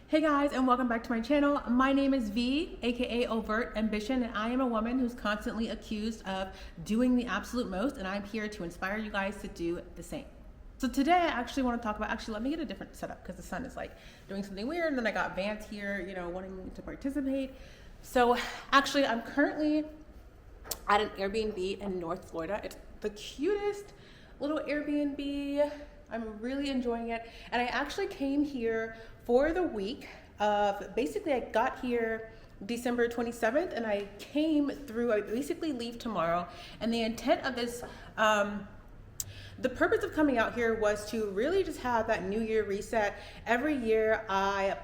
Hey guys, and welcome back to my channel. My name is V, aka Overt Ambition, and I am a woman who's constantly accused of doing the absolute most, and I'm here to inspire you guys to do the same. So today I actually want to talk about, let me get a different setup because the sun is like doing something weird, and then I got Vance here, wanting me to participate. So actually I'm currently at an Airbnb in North Florida. It's the cutest little Airbnb. I'm really enjoying it. And I actually came here for the week of, basically I got here December 27th and I came through, I basically leave tomorrow. And the intent of this, the purpose of coming out here was to really just have that new year reset. Every year I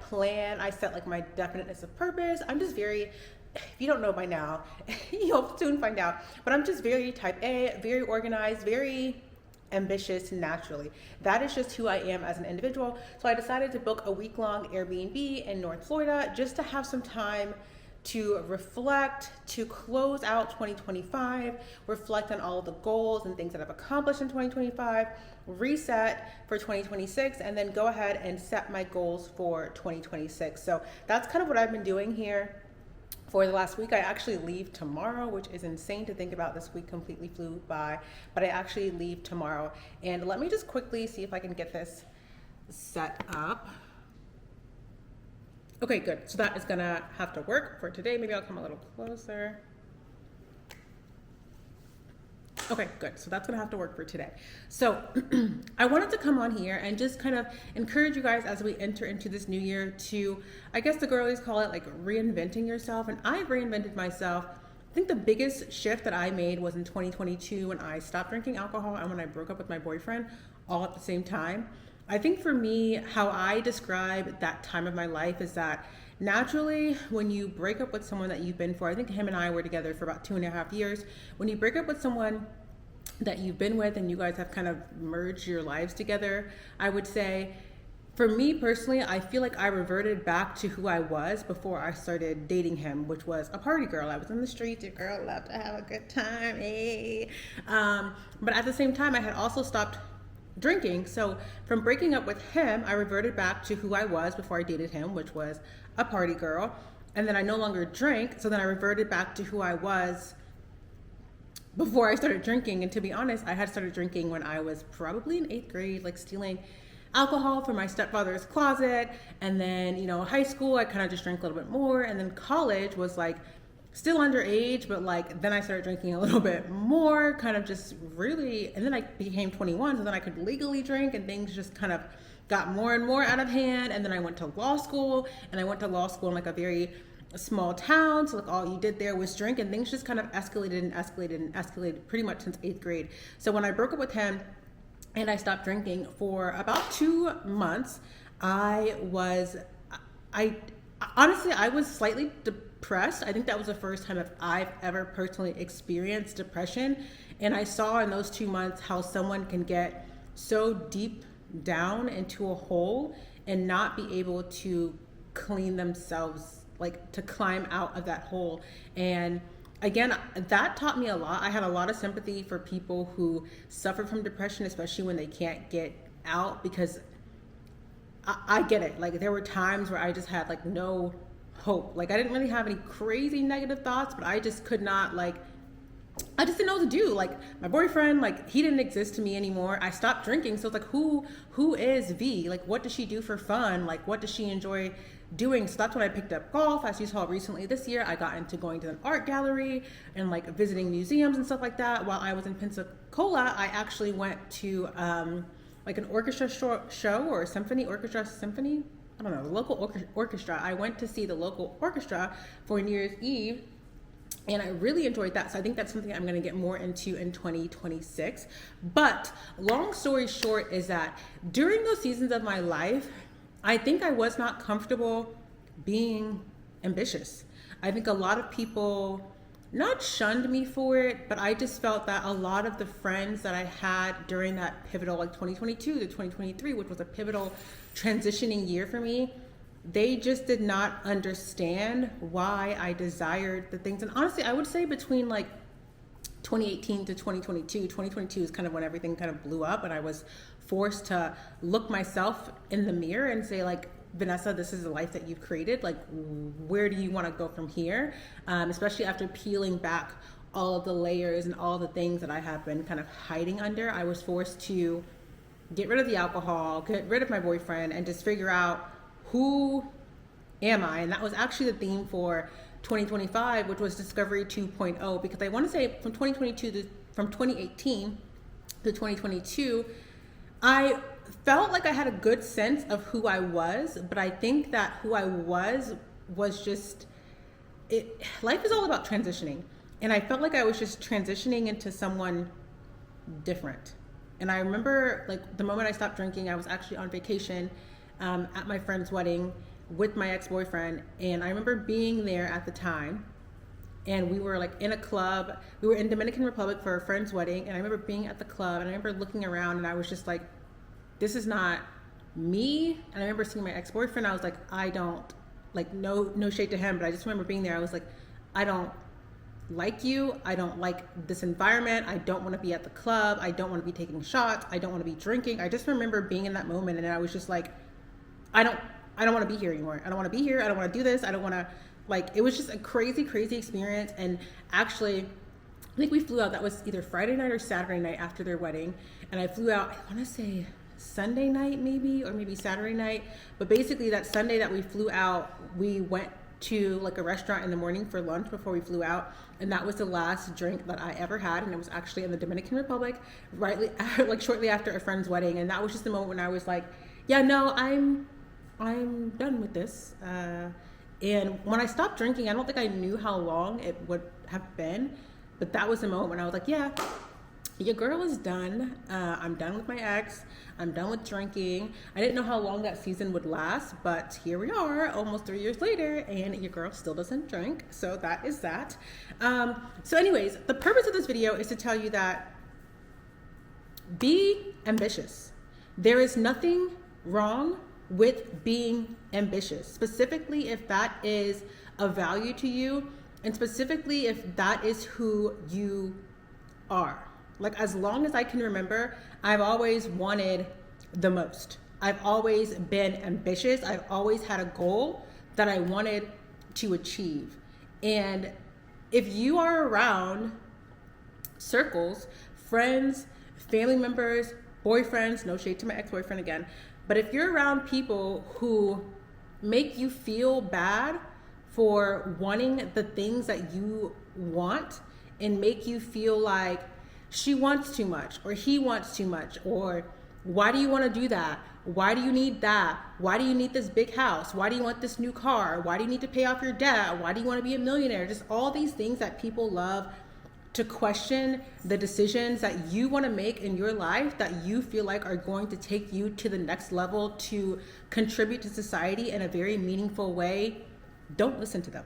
set like my definiteness of purpose. I'm just very, if you don't know by now, you'll soon find out, but I'm just very type A, very organized, very ambitious naturally. That is just who I am as an individual. So I decided to book a week-long Airbnb in North Florida just to have some time to reflect, to close out 2025, reflect on all of the goals and things that I've accomplished in 2025, reset for 2026, and then go ahead and set my goals for 2026. So that's kind of what I've been doing here for the last week. I actually leave tomorrow, which is insane to think about. This week completely flew by, but I actually leave tomorrow. And let me just quickly see if I can get this set up. Okay, good. So that is gonna have to work for today. Maybe I'll come a little closer. Okay, good. So that's gonna have to work for today. So I wanted to come on here and just kind of encourage you guys as we enter into this new year to, I guess the girlies call it like reinventing yourself. And I reinvented myself. I think the biggest shift that I made was in 2022 when I stopped drinking alcohol and when I broke up with my boyfriend all at the same time. I think for me, how I describe that time of my life is that naturally, when you break up with someone that you've been for, I think him and I were together for about 2.5 years. When you break up with someone that you've been with and you guys have kind of merged your lives together, I would say, for me personally, I feel like I reverted back to who I was before I started dating him, which was a party girl. I was in the streets, your girl loved to have a good time, eh? But at the same time, I had also stopped drinking. So from breaking up with him, I reverted back to who I was before I dated him, which was a party girl. And then I no longer drank. So then I reverted back to who I was before I started drinking. And to be honest, I had started drinking when I was probably in 8th grade, like stealing alcohol from my stepfather's closet. And then, high school, I kind of just drank a little bit more. And then college was like still underage, but like then I started drinking a little bit more, kind of just really, and then I became 21, so then I could legally drink, and things just kind of got more and more out of hand. And then I went to law school, and I went to law school in like a very small town, so like all you did there was drink, and things just kind of escalated and escalated and escalated pretty much since 8th grade. So when I broke up with him and I stopped drinking for about 2 months, I honestly was slightly depressed. I think that was the first time I've ever personally experienced depression. And I saw in those 2 months how someone can get so deep down into a hole and not be able to clean themselves, like to climb out of that hole. And again, that taught me a lot. I had a lot of sympathy for people who suffer from depression, especially when they can't get out, because I get it. Like there were times where I just had like no hope. Like I didn't really have any crazy negative thoughts, but I just could not, like, I just didn't know what to do. Like my boyfriend, like he didn't exist to me anymore. I stopped drinking. So it's like, who is V? Like what does she do for fun? Like what does she enjoy doing? So that's when I picked up golf. As you saw recently this year, I got into going to an art gallery and like visiting museums and stuff like that. While I was in Pensacola, I actually went to like an orchestra show or a symphony. I don't know, the local orchestra. I went to see the local orchestra for New Year's Eve, and I really enjoyed that. So I think that's something I'm going to get more into in 2026. But long story short is that during those seasons of my life, I think I was not comfortable being ambitious. I think a lot of people not shunned me for it, but I just felt that a lot of the friends that I had during that pivotal, like 2022 to 2023, which was a pivotal transitioning year for me, they just did not understand why I desired the things. And honestly, I would say between like 2018 to 2022 is kind of when everything kind of blew up, and I was forced to look myself in the mirror and say like, Vanessa, this is the life that you've created. Like, where do you want to go from here? Especially after peeling back all of the layers and all the things that I have been kind of hiding under. I was forced to get rid of the alcohol, get rid of my boyfriend, and just figure out who am I? And that was actually the theme for 2025, which was Discovery 2.0, because I want to say from 2018 to 2022, I felt like I had a good sense of who I was, but I think that who I was just, life is all about transitioning. And I felt like I was just transitioning into someone different. And I remember, like, the moment I stopped drinking, I was actually on vacation at my friend's wedding with my ex-boyfriend. And I remember being there at the time, and we were like in a club. We were in Dominican Republic for a friend's wedding. And I remember being at the club, and I remember looking around, and I was just like, this is not me. And I remember seeing my ex-boyfriend. I was like, I don't, like, no shade to him, but I just remember being there. I was like, I don't like you. I don't like this environment. I don't want to be at the club. I don't want to be taking shots. I don't want to be drinking. I just remember being in that moment, and I was just like, I don't want to be here anymore. I don't want to be here. I don't want to do this. I don't want to, like, it was just a crazy experience. And actually, I think we flew out. That was either Friday night or Saturday night after their wedding. And I flew out, I want to say Sunday night maybe, or maybe Saturday night. But basically that Sunday that we flew out, we went to like a restaurant in the morning for lunch before we flew out. And that was the last drink that I ever had. And it was actually in the Dominican Republic, like shortly after a friend's wedding. And that was just the moment when I was like, yeah, no, I'm done with this. And when I stopped drinking, I don't think I knew how long it would have been, but that was the moment when I was like, yeah, your girl is done. I'm done with my ex. I'm done with drinking. I didn't know how long that season would last, but here we are almost 3 years later, and your girl still doesn't drink. So that is that. So anyways, the purpose of this video is to tell you that be ambitious. There is nothing wrong with being ambitious, specifically if that is of value to you, and specifically if that is who you are. Like, as long as I can remember, I've always wanted the most. I've always been ambitious. I've always had a goal that I wanted to achieve. And if you are around circles, friends, family members, boyfriends, no shade to my ex-boyfriend again, but if you're around people who make you feel bad for wanting the things that you want and make you feel like she wants too much or he wants too much, or why do you want to do that? Why do you need that? Why do you need this big house? Why do you want this new car? Why do you need to pay off your debt? Why do you want to be a millionaire? Just all these things that people love to question the decisions that you want to make in your life that you feel like are going to take you to the next level to contribute to society in a very meaningful way. Don't listen to them.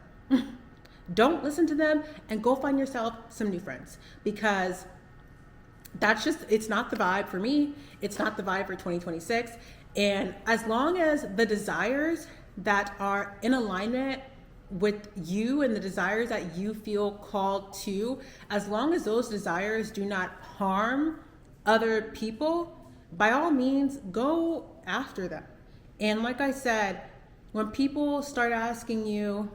Don't listen to them, and go find yourself some new friends, because that's just, it's not the vibe for me. It's not the vibe for 2026. And as long as the desires that are in alignment with you and the desires that you feel called to, as long as those desires do not harm other people, by all means, go after them. And like I said, when people start asking you,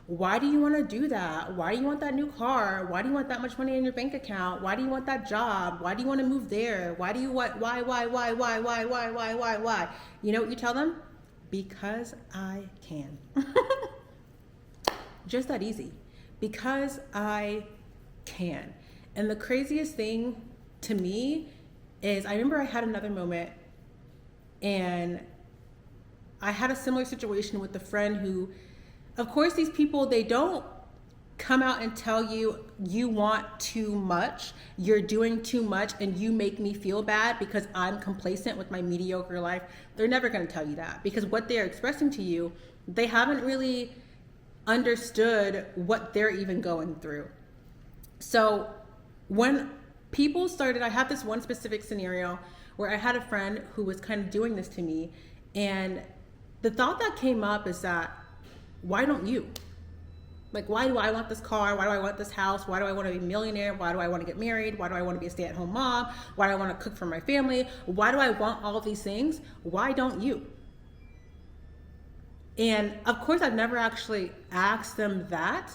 why do you want to do that? Why do you want that new car? Why do you want that much money in your bank account? Why do you want that job? Why do you want to move there? Why do you want, why? You know what you tell them? Because I can. Just that easy. Because I can. And the craziest thing to me is, I remember I had another moment, and I had a similar situation with a friend who, of course, these people, they don't come out and tell you, you want too much, you're doing too much, and you make me feel bad because I'm complacent with my mediocre life. They're never going to tell you that, because what they're expressing to you, they haven't really understood what they're even going through. So when people started, I had this one specific scenario where I had a friend who was kind of doing this to me, and the thought that came up is that, why don't you? Like, why do I want this car? Why do I want this house? Why do I want to be a millionaire? Why do I want to get married? Why do I want to be a stay-at-home mom? Why do I want to cook for my family? Why do I want all of these things? Why don't you? And of course, I've never actually asked them that,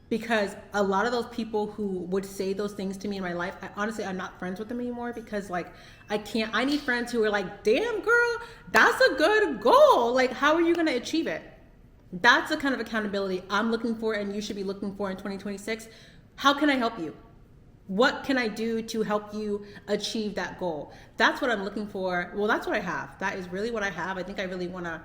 because a lot of those people who would say those things to me in my life, honestly, I'm not friends with them anymore, because like, I need friends who are like, damn girl, that's a good goal. Like, how are you going to achieve it? That's the kind of accountability I'm looking for, and you should be looking for in 2026. How can I help you? What can I do to help you achieve that goal? That's what I'm looking for. Well, that's what I have. That is really what I have. I think I really want to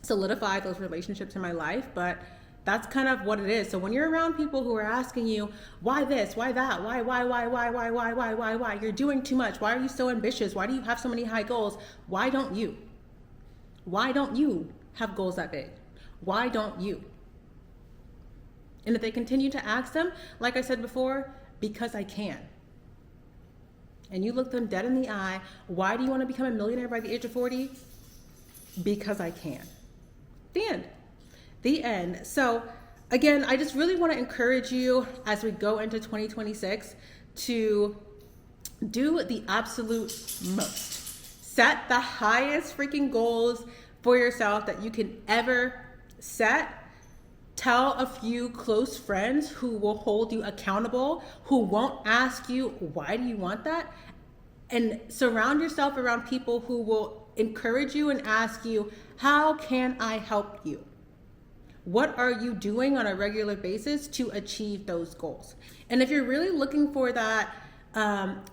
solidify those relationships in my life, but that's kind of what it is. So when you're around people who are asking you, why this, why that, why, you're doing too much. Why are you so ambitious? Why do you have so many high goals? Why don't you? Why don't you have goals that big? Why don't you? And if they continue to ask them, like I said before, because I can. And you look them dead in the eye, why do you want to become a millionaire by the age of 40? Because I can. The end. The end. So again, I just really want to encourage you as we go into 2026 to do the absolute most. Set the highest freaking goals for yourself that you can ever set. Tell a few close friends who will hold you accountable, who won't ask you, why do you want that? And surround yourself around people who will encourage you and ask you, how can I help you? What are you doing on a regular basis to achieve those goals? And if you're really looking for that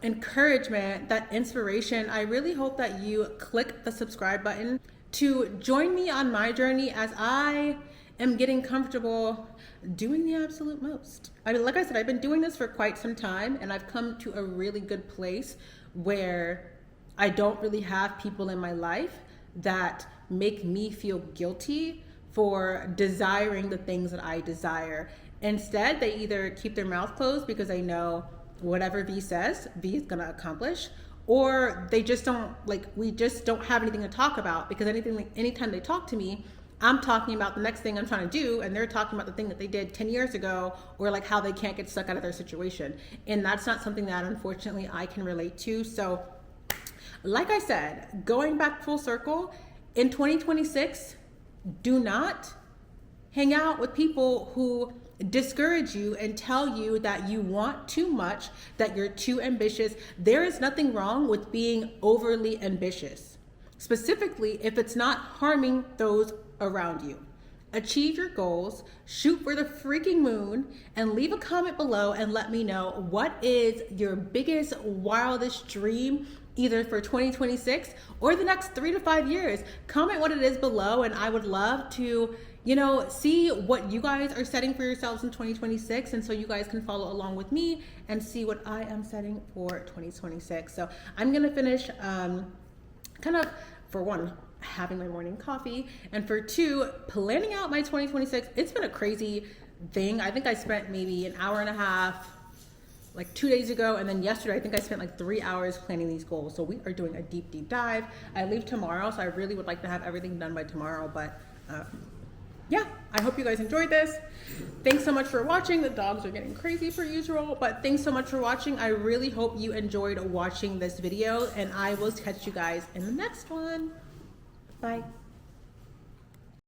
encouragement, that inspiration, I really hope that you click the subscribe button to join me on my journey as I am getting comfortable doing the absolute most. I mean, like I said, I've been doing this for quite some time, and I've come to a really good place where I don't really have people in my life that make me feel guilty for desiring the things that I desire. Instead, they either keep their mouth closed because they know whatever V says, V is gonna accomplish, or they just don't, like, we just don't have anything to talk about, because anytime they talk to me, I'm talking about the next thing I'm trying to do, and they're talking about the thing that they did 10 years ago, or like how they can't get stuck out of their situation. And that's not something that unfortunately I can relate to. So like I said, going back full circle, in 2026, do not hang out with people who discourage you and tell you that you want too much, that you're too ambitious. There is nothing wrong with being overly ambitious, specifically if it's not harming those around you. Achieve your goals, shoot for the freaking moon, and leave a comment below and let me know what is your biggest, wildest dream, either for 2026 or the next 3 to 5 years. Comment what it is below, and I would love to, see what you guys are setting for yourselves in 2026, and so you guys can follow along with me and see what I am setting for 2026. So I'm gonna finish kind of, for one, having my morning coffee, and for two, planning out my 2026. It's been a crazy thing. I think I spent maybe an hour and a half like 2 days ago, and then yesterday I think I spent like 3 hours planning these goals. So we are doing a deep dive. I leave tomorrow, so I really would like to have everything done by tomorrow, but yeah, I hope you guys enjoyed this. Thanks so much for watching. The dogs are getting crazy per usual, but thanks so much for watching. I really hope you enjoyed watching this video, and I will catch you guys in the next one. Bye.